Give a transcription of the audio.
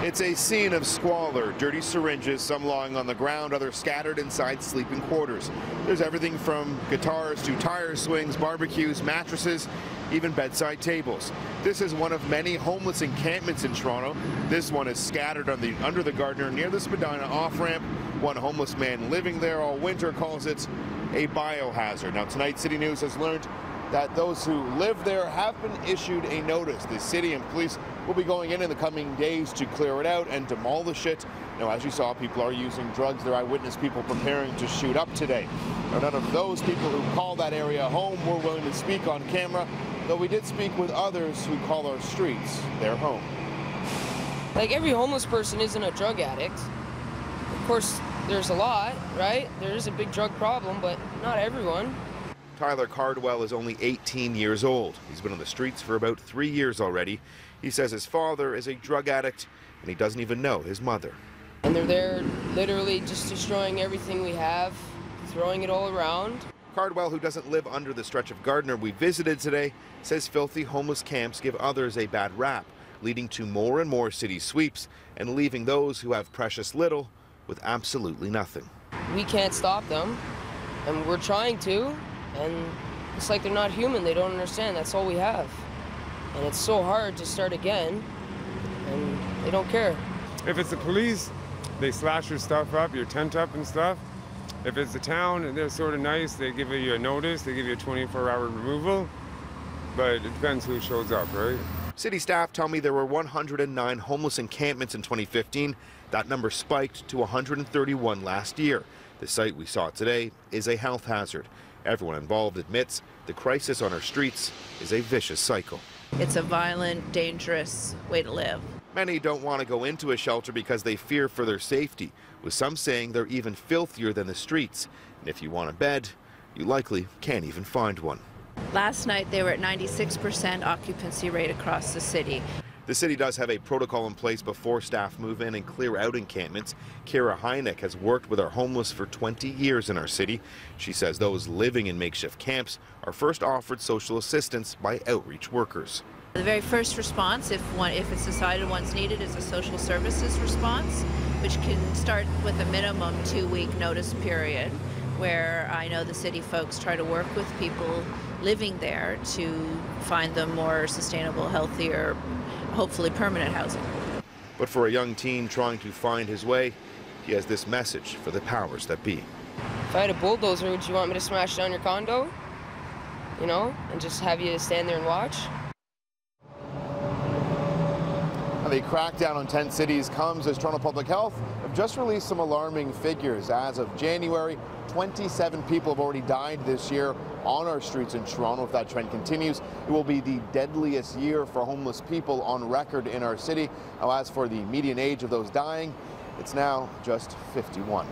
It's a scene of squalor, dirty syringes, some lying on the ground, others scattered inside sleeping quarters. There's everything from guitars to tire swings, barbecues, mattresses, even bedside tables. This is one of many homeless encampments in Toronto. This one is scattered under the Gardiner near the Spadina off-ramp. One homeless man living there all winter calls it a biohazard. Now tonight, CityNews has learned that those who live there have been issued a notice. The city and police will be going in the coming days to clear it out and demolish it. Now, as you saw, people are using drugs. There are eyewitness people preparing to shoot up today. Now, none of those people who call that area home were willing to speak on camera, though we did speak with others who call our streets their home. Like, every homeless person isn't a drug addict. Of course, there's a lot, right? There is a big drug problem, but not everyone. Tyler Cardwell is only 18 years old. He's been on the streets for about 3 years already. He says his father is a drug addict, and he doesn't even know his mother. And they're there literally just destroying everything we have, throwing it all around. Cardwell, who doesn't live under the stretch of Gardiner we visited today, says filthy homeless camps give others a bad rap, leading to more and more city sweeps and leaving those who have precious little with absolutely nothing. We can't stop them, and we're trying to. And it's like they're not human. They don't understand. That's all we have. And it's so hard to start again, and they don't care. If it's the police, they slash your stuff up, your tent up and stuff. If it's the town, they're sort of nice. They give you a notice. They give you a 24-hour removal. But it depends who shows up, right? City staff tell me there were 109 homeless encampments in 2015. That number spiked to 131 last year. The site we saw today is a health hazard. Everyone involved admits the crisis on our streets is a vicious cycle. It's a violent, dangerous way to live. Many don't want to go into a shelter because they fear for their safety, with some saying they're even filthier than the streets. And if you want a bed, you likely can't even find one. Last night they were at 96% occupancy rate across the city. The city does have a protocol in place before staff move in and clear out encampments. Kara Heineck has worked with our homeless for 20 years in our city. She says those living in makeshift camps are first offered social assistance by outreach workers. The very first response, if it's decided one's needed, is a social services response, which can start with a minimum 2-week notice period, where I know the city folks try to work with people living there to find them more sustainable, healthier, hopefully permanent housing. But for a young teen trying to find his way, he has this message for the powers that be. If I had a bulldozer, would you want me to smash down your condo? You know, and just have you stand there and watch? The crackdown on tent cities comes as Toronto Public Health have just released some alarming figures. As of January, 27 people have already died this year on our streets in Toronto. If that trend continues, it will be the deadliest year for homeless people on record in our city. Now, as for the median age of those dying, it's now just 51.